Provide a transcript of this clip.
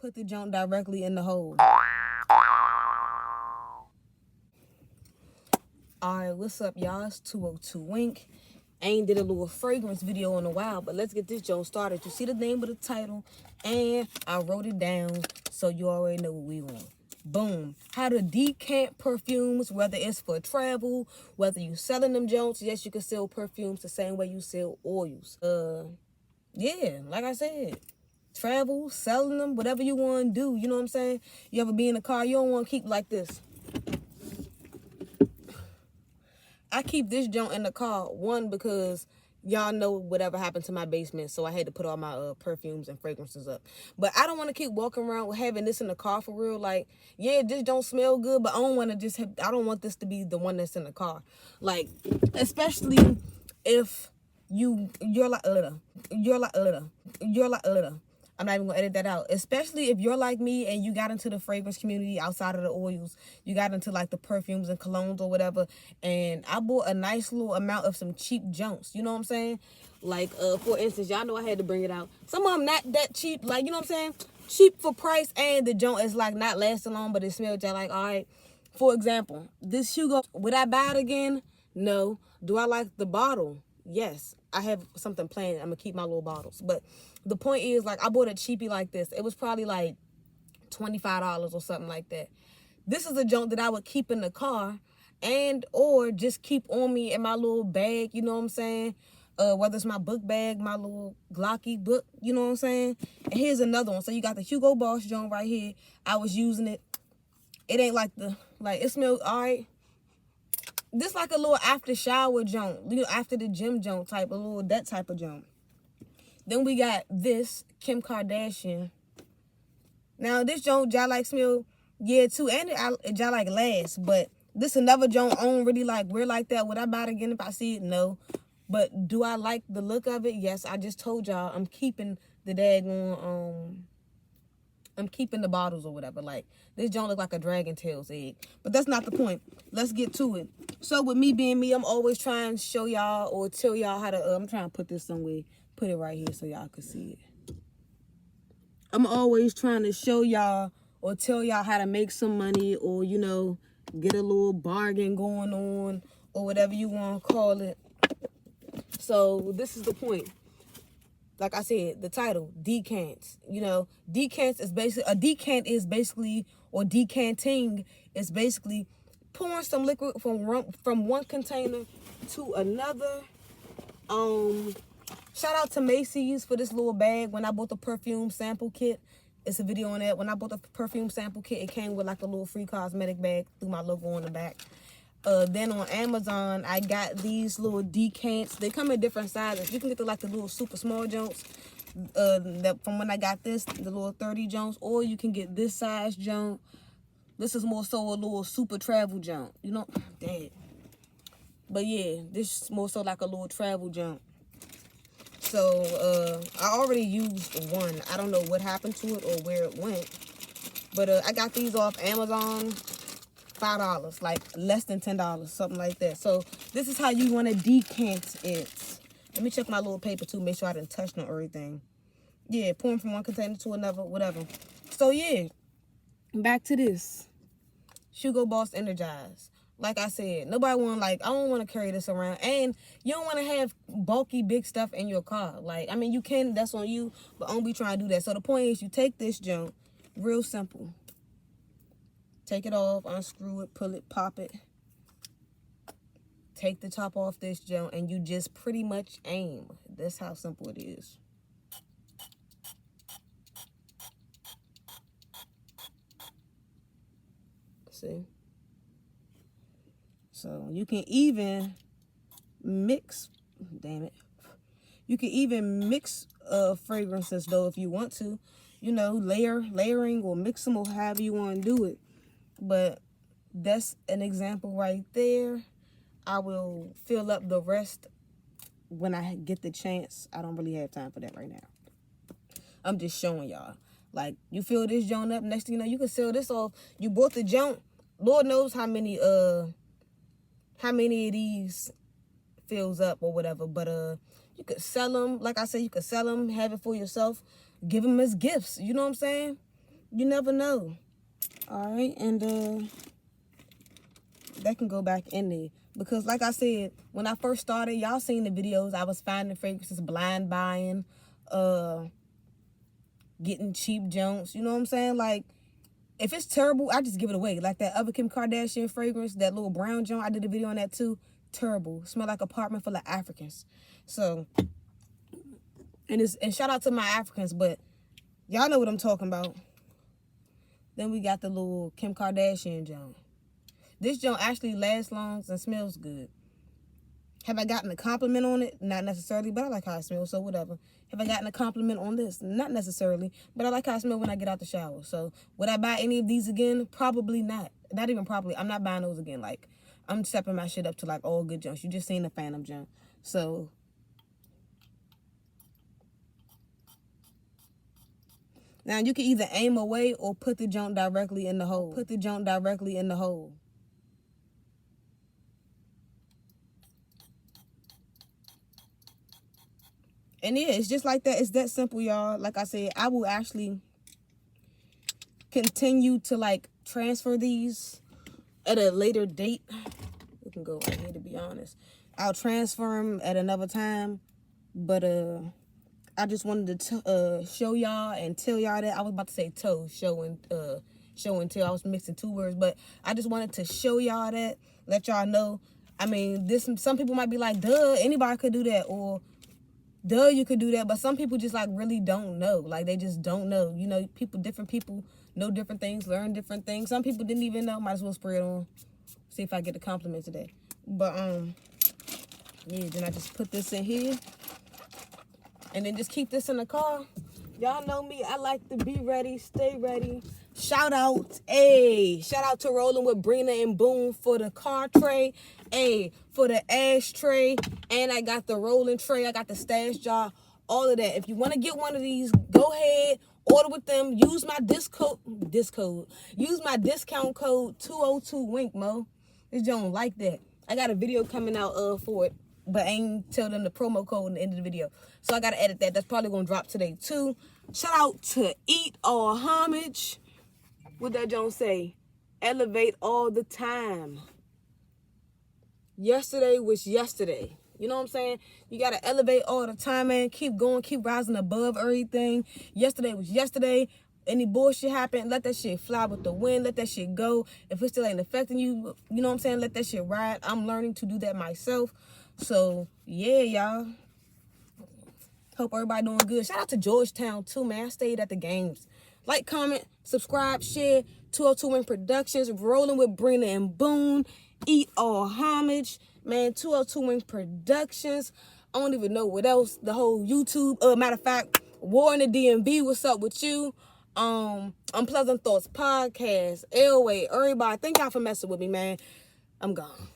put the junk directly in the hole. Alright, what's up, y'all? It's 202 Wink. Ain't did a little fragrance video in a while, but let's get this joint started. You see the name of the title, and I wrote it down so you already know what we want. Boom. How to decant perfumes, whether it's for travel, whether you selling them joints. Yes, you can sell perfumes the same way you sell oils. Yeah, like I said, travel, selling them, whatever you want to do. You know what I'm saying? You ever be in a car, you don't want to keep like this. I keep this joint in the car, one, because y'all know whatever happened to my basement, so I had to put all my perfumes and fragrances up. But I don't want to keep walking around having this in the car for real. Like, yeah, this don't smell good, but I don't want to just have, I don't want this to be the one that's in the car. Like, especially if you're like I'm not even gonna edit that out. Especially if you're like me and you got into the fragrance community outside of the oils. You got into like the perfumes and colognes or whatever. And I bought a nice little amount of some cheap junks. You know what I'm saying? Like, for instance, y'all know I had to bring it out. Some of them not that cheap. Like, you know what I'm saying? Cheap for price, and the junk is like not lasting long, but it smells just like, all right. For example, this Hugo, would I buy it again? No. Do I like the bottle? Yes. I have something planned. I'm gonna keep my little bottles. But the point is, like, I bought a cheapie like this. It was probably like $25 or something like that. This is a junk that I would keep in the car and or just keep on me in my little bag, you know what I'm saying? Whether it's my book bag, my little Glocky book, you know what I'm saying? And here's another one. So you got the Hugo Boss junk right here. I was using it. It ain't like it smells all right. This like a little after shower junk, you know, after the gym junk type, a little that type of junk. Then we got this Kim Kardashian. Now this junk y'all like smell, yeah too, and y'all like last. But this another junk I don't really like wear like that. Would I buy it again if I see it? No. But do I like the look of it? Yes. I just told y'all I'm keeping the daggone I'm keeping the bottles or whatever. Like, this don't look like a dragon tail's egg. But that's not the point. Let's get to it. So, with me being me, I'm always trying to show y'all or tell y'all how to... I'm trying to put this somewhere. Put it right here so y'all can see it. I'm always trying to show y'all or tell y'all how to make some money or, you know, get a little bargain going on or whatever you want to call it. So, this is the point. Like I said, the title, decants. You know, decants is basically, a decant is basically, or decanting is basically pouring some liquid from one container to another. Shout out to Macy's for this little bag. When I bought the perfume sample kit, it's a video on that. When I bought the perfume sample kit, it came with like a little free cosmetic bag through my logo on the back. Then on Amazon, I got these little decants. They come in different sizes. You can get like the little super small junks. That from when I got this, the little 30 junks, or you can get this size junk. This is more so a little super travel junk. You know, dang. But yeah, this is more so like a little travel junk. So I already used one. I don't know what happened to it or where it went. But I got these off Amazon. $5, like less than $10, something like that. So this is how you want to decant it. Let me check my little paper too, make sure I didn't touch no everything. Yeah, pouring from one container to another, whatever. So yeah, back to this Hugo Boss Energize. Like I said, nobody want, like, I don't want to carry this around, and you don't want to have bulky big stuff in your car. Like, I mean, you can, that's on you, but don't be trying to do that. So the point is, you take this junk, real simple. Take it off, unscrew it, pull it, pop it. Take the top off this junk, and you just pretty much aim. That's how simple it is. See? So you can even mix, damn it. You can even mix fragrances though if you want to. You know, layering or mix them or however you want to do it. But that's an example right there. I will fill up the rest when I get the chance. I don't really have time for that right now. I'm just showing y'all. Like, you fill this junk up, next thing you know, you can sell this off. You bought the junk. Lord knows how many of these fills up or whatever. But you could sell them. Like I said, you could sell them, have it for yourself, give them as gifts. You know what I'm saying? You never know. All right, and that can go back in there. Because like I said, when I first started, y'all seen the videos, I was finding fragrances, blind buying, getting cheap junks. You know what I'm saying? Like, if it's terrible, I just give it away. Like that other Kim Kardashian fragrance, that little brown junk, I did a video on that too. Terrible. Smell like apartment full of Africans. So, and shout out to my Africans, but y'all know what I'm talking about. Then we got the little Kim Kardashian junk. This junk actually lasts long and smells good. Have I gotten a compliment on it? Not necessarily, but I like how it smells, so whatever. Have I gotten a compliment on this? Not necessarily, but I like how it smells when I get out the shower. So would I buy any of these again? Probably not. Not even probably. I'm not buying those again. Like, I'm stepping my shit up to like all good junks. You just seen the Phantom junk. So now you can either aim away or put the junk directly in the hole. Put the junk directly in the hole. And yeah, it's just like that. It's that simple, y'all. Like I said, I will actually continue to like transfer these at a later date. We can go right here, to be honest. I'll transfer them at another time. But I just wanted to show y'all and tell y'all that. I was about to say show and tell. I was mixing two words, but I just wanted to show y'all that, let y'all know. I mean, some people might be like, duh, anybody could do that, or duh, you could do that. But some people just like really don't know. Like, they just don't know. You know, different people know different things, learn different things. Some people didn't even know. Might as well spray it on. See if I get a compliment today. But yeah, then I just put this in here. And then just keep this in the car. Y'all know me. I like to be ready, stay ready. Shout out to Rolling with Brina and Boone for the car tray. For the ashtray. And I got the rolling tray. I got the stash jar. All of that. If you want to get one of these, go ahead. Order with them. Use my Use my discount code 202WINK, This don't like that. I got a video coming out for it. But I ain't tell them the promo code in the end of the video. So I got to edit that. That's probably going to drop today, too. Shout out to Eat All Homage. What that Jones say? Elevate all the time. Yesterday was yesterday. You know what I'm saying? You got to elevate all the time, man. Keep going. Keep rising above everything. Yesterday was yesterday. Any bullshit happen, let that shit fly with the wind. Let that shit go. If it still ain't affecting you, you know what I'm saying? Let that shit ride. I'm learning to do that myself. So, yeah, y'all. Hope everybody doing good. Shout out to Georgetown, too, man. I stayed at the games. Like, comment, subscribe, share. 202 Wing Productions. Rolling with Brina and Boone. Eat All Homage. Man, 202 Wing Productions. I don't even know what else. The whole YouTube. Matter of fact, War in the DMV. What's up with you? Unpleasant Thoughts Podcast. Elway, everybody. Thank y'all for messing with me, man. I'm gone.